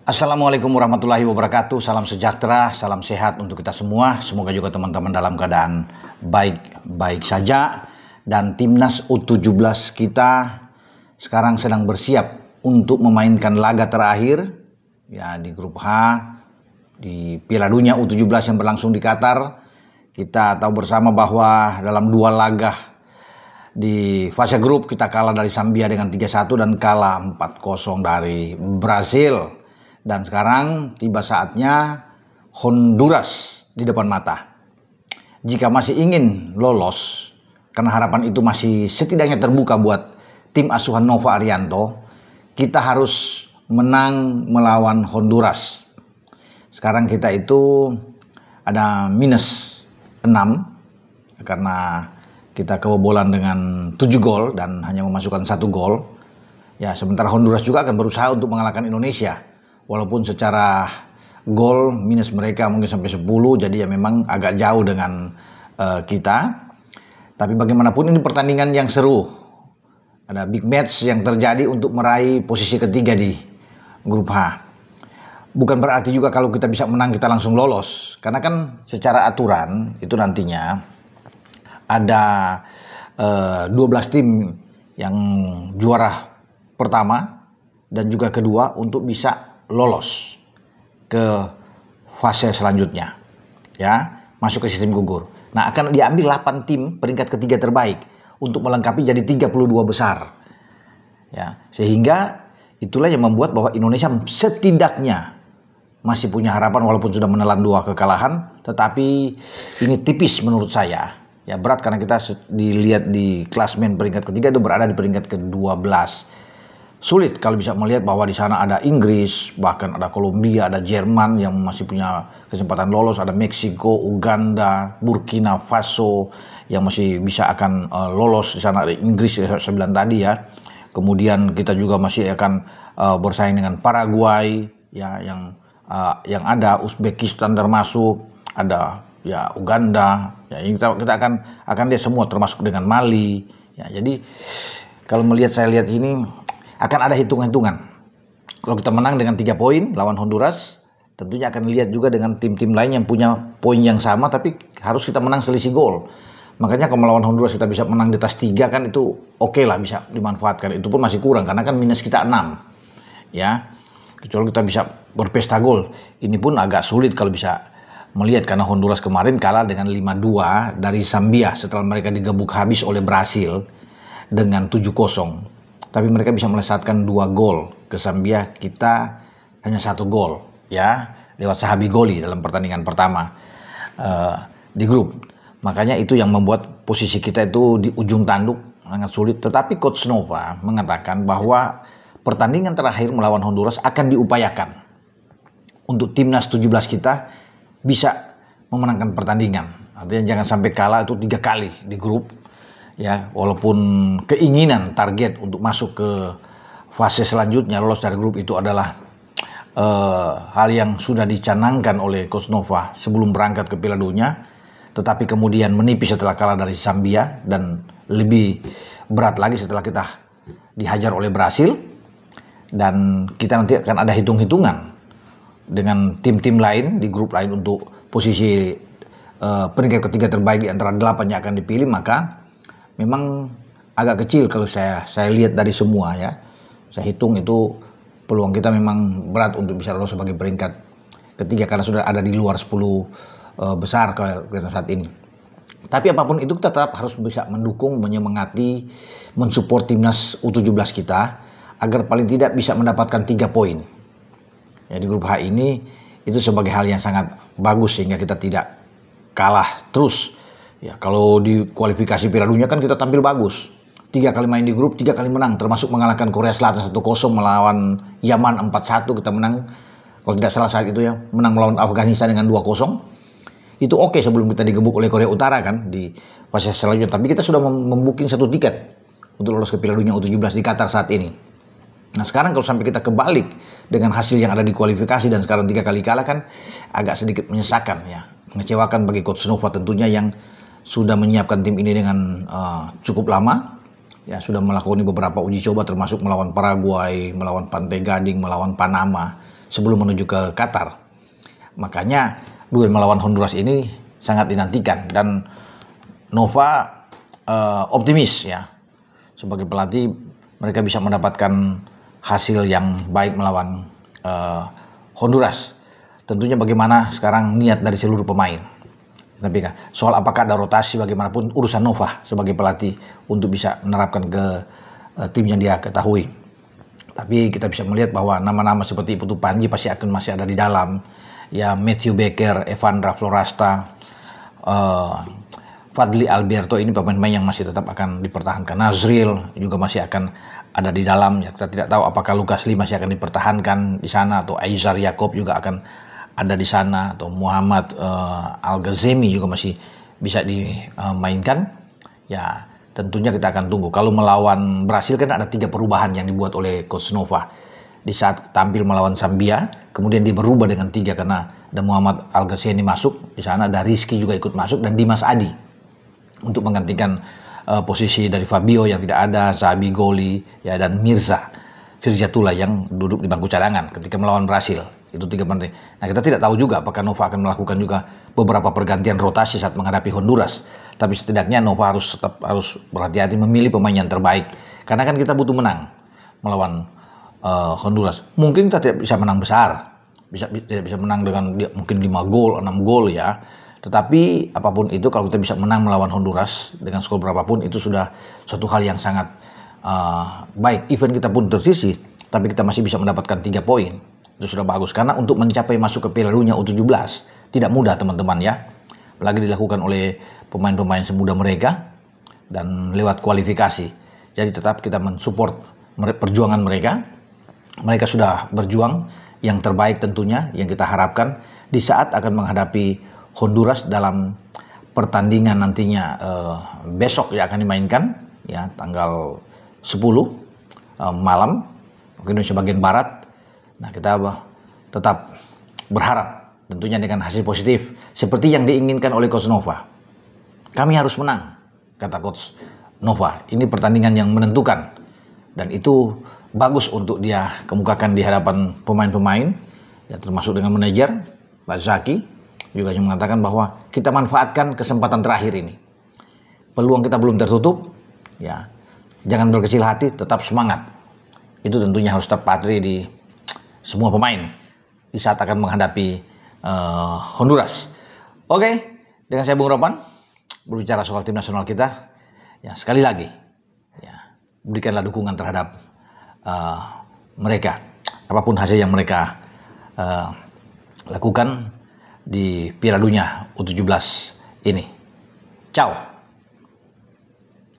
Assalamualaikum warahmatullahi wabarakatuh. Salam sejahtera, salam sehat untuk kita semua. Semoga juga teman-teman dalam keadaan baik-baik saja. Dan timnas U17 kita sekarang sedang bersiap untuk memainkan laga terakhir ya di grup H di Piala Dunia U17 yang berlangsung di Qatar. Kita tahu bersama bahwa dalam dua laga di fase grup kita kalah dari Zambia dengan 3-1 dan kalah 4-0 dari Brasil. Dan sekarang tiba saatnya Honduras di depan mata. Jika masih ingin lolos, karena harapan itu masih setidaknya terbuka buat tim asuhan Nova Arianto, kita harus menang melawan Honduras. Sekarang kita itu ada minus 6 karena kita kebobolan dengan 7 gol dan hanya memasukkan 1 gol. Ya, sementara Honduras juga akan berusaha untuk mengalahkan Indonesia. Walaupun secara gol minus mereka mungkin sampai 10, jadi ya memang agak jauh dengan kita. Tapi bagaimanapun ini pertandingan yang seru. Ada big match yang terjadi untuk meraih posisi ketiga di grup H. Bukan berarti juga kalau kita bisa menang kita langsung lolos. Karena kan secara aturan itu nantinya ada 12 tim yang juara pertama dan juga kedua untuk bisa lolos ke fase selanjutnya, ya, masuk ke sistem gugur. Nah, akan diambil 8 tim peringkat ketiga terbaik untuk melengkapi jadi 32 besar, ya, sehingga itulah yang membuat bahwa Indonesia setidaknya masih punya harapan walaupun sudah menelan 2 kekalahan, tetapi ini tipis menurut saya, ya, berat karena kita dilihat di klasmen peringkat ketiga itu berada di peringkat ke-12. Sulit kalau bisa melihat bahwa di sana ada Inggris, bahkan ada Kolombia, ada Jerman yang masih punya kesempatan lolos, ada Meksiko, Uganda, Burkina Faso yang masih bisa akan lolos. Di sana ada Inggris saya bilang tadi ya. Kemudian kita juga masih akan bersaing dengan Paraguay ya, yang ada Uzbekistan termasuk, ada ya Uganda. Ya, kita akan lihat semua termasuk dengan Mali. Ya, jadi kalau saya lihat ini akan ada hitung-hitungan. Kalau kita menang dengan 3 poin lawan Honduras, tentunya akan lihat juga dengan tim-tim lain yang punya poin yang sama, tapi harus kita menang selisih gol. Makanya kalau melawan Honduras kita bisa menang di atas 3 kan itu oke lah, bisa dimanfaatkan. Itu pun masih kurang karena kan minus kita 6. Ya. Kecuali kita bisa berpesta gol. Ini pun agak sulit kalau bisa melihat karena Honduras kemarin kalah dengan 5-2 dari Zambia setelah mereka digebuk habis oleh Brasil dengan 7-0. Tapi mereka bisa melesatkan 2 gol ke Zambia, kita hanya 1 gol ya lewat Sahabi Goli dalam pertandingan pertama di grup. Makanya itu yang membuat posisi kita itu di ujung tanduk sangat sulit. Tetapi Coach Nova mengatakan bahwa pertandingan terakhir melawan Honduras akan diupayakan untuk timnas 17 kita bisa memenangkan pertandingan. Artinya jangan sampai kalah itu 3 kali di grup. Ya, walaupun keinginan target untuk masuk ke fase selanjutnya lolos dari grup itu adalah hal yang sudah dicanangkan oleh Coach Nova sebelum berangkat ke Piala Dunia, tetapi kemudian menipis setelah kalah dari Zambia dan lebih berat lagi setelah kita dihajar oleh Brasil. Dan kita nanti akan ada hitung-hitungan dengan tim-tim lain di grup lain untuk posisi peringkat ketiga terbaik di antara 8 yang akan dipilih. Maka memang agak kecil kalau saya lihat dari semua ya. Saya hitung itu peluang kita memang berat untuk bisa lolos sebagai peringkat ketiga karena sudah ada di luar 10 besar kalau kita saat ini. Tapi apapun itu kita tetap harus bisa mendukung, menyemangati, mensupport timnas U17 kita agar paling tidak bisa mendapatkan 3 poin. Ya, di grup H ini itu sebagai hal yang sangat bagus sehingga kita tidak kalah terus. Ya, kalau di kualifikasi Piala Dunia kan kita tampil bagus. 3 kali main di grup, 3 kali menang, termasuk mengalahkan Korea Selatan 1-0, melawan Yaman 4-1 kita menang. Kalau tidak salah saat itu ya, menang melawan Afghanistan dengan 2-0. Itu oke sebelum kita digebuk oleh Korea Utara kan di fase selanjutnya. Tapi kita sudah membooking 1 tiket untuk lolos ke Piala Dunia U17 di Qatar saat ini. Nah, sekarang kalau sampai kita kebalik dengan hasil yang ada di kualifikasi dan sekarang 3 kali kalah kan agak sedikit menyesakan ya. Mengecewakan bagi Coach Nova tentunya yang sudah menyiapkan tim ini dengan cukup lama ya sudah melakukan beberapa uji coba termasuk melawan Paraguay, melawan Pantai Gading, melawan Panama sebelum menuju ke Qatar. Makanya duel melawan Honduras ini sangat dinantikan dan Nova optimis ya sebagai pelatih mereka bisa mendapatkan hasil yang baik melawan Honduras. Tentunya bagaimana sekarang niat dari seluruh pemain. Tapi soal apakah ada rotasi bagaimanapun urusan Nova sebagai pelatih untuk bisa menerapkan ke tim yang dia ketahui. Tapi kita bisa melihat bahwa nama-nama seperti Putu Panji pasti akan masih ada di dalam. Ya Matthew Baker, Evandra Florasta, Fadli Alberto ini pemain-pemain yang masih tetap akan dipertahankan. Nazril juga masih akan ada di dalam. Ya, kita tidak tahu apakah Lucas Lee masih akan dipertahankan di sana atau Aizar Yakob juga akan ada di sana atau Muhammad Al-Ghazemi juga masih bisa dimainkan. Ya tentunya kita akan tunggu. Kalau melawan Brasil kan ada 3 perubahan yang dibuat oleh Coach Nova. Di saat tampil melawan Zambia, kemudian dia berubah dengan 3 karena ada Muhammad Al-Ghazemi masuk, di sana ada Rizky juga ikut masuk dan Dimas Adi untuk menggantikan posisi dari Fabio yang tidak ada, Zabi Goli ya dan Mirza Firjatullah yang duduk di bangku cadangan ketika melawan Brasil. Itu 3 penting. Nah kita tidak tahu juga apakah Nova akan melakukan juga beberapa pergantian rotasi saat menghadapi Honduras. Tapi setidaknya Nova harus berhati-hati memilih pemain yang terbaik. Karena kan kita butuh menang melawan Honduras. Mungkin kita tidak bisa menang besar, tidak bisa menang dengan mungkin 5 gol, 6 gol ya. Tetapi apapun itu kalau kita bisa menang melawan Honduras dengan skor berapapun itu sudah suatu hal yang sangat baik. Event kita pun tersisih, tapi kita masih bisa mendapatkan 3 poin. Itu sudah bagus karena untuk mencapai masuk ke Piala Dunia U17 tidak mudah teman-teman ya. Apalagi dilakukan oleh pemain-pemain semuda mereka dan lewat kualifikasi. Jadi tetap kita mensupport perjuangan mereka. Mereka sudah berjuang yang terbaik tentunya yang kita harapkan di saat akan menghadapi Honduras dalam pertandingan nantinya besok yang akan dimainkan ya tanggal 10 malam waktu Indonesia bagian barat. Nah kita tetap berharap tentunya dengan hasil positif seperti yang diinginkan oleh Coach Nova. Kami harus menang kata Coach Nova. Ini pertandingan yang menentukan dan itu bagus untuk dia kemukakan di hadapan pemain-pemain ya termasuk dengan manajer Pak Zaki juga yang mengatakan bahwa kita manfaatkan kesempatan terakhir ini. Peluang kita belum tertutup ya. Jangan berkecil hati, tetap semangat. Itu tentunya harus terpatri di semua pemain di saat akan menghadapi Honduras. Oke, dengan saya Bung Ropan berbicara soal tim nasional kita. Ya, sekali lagi ya, berikanlah dukungan terhadap mereka. Apapun hasil yang mereka lakukan di Piala Dunia U17 ini. Ciao.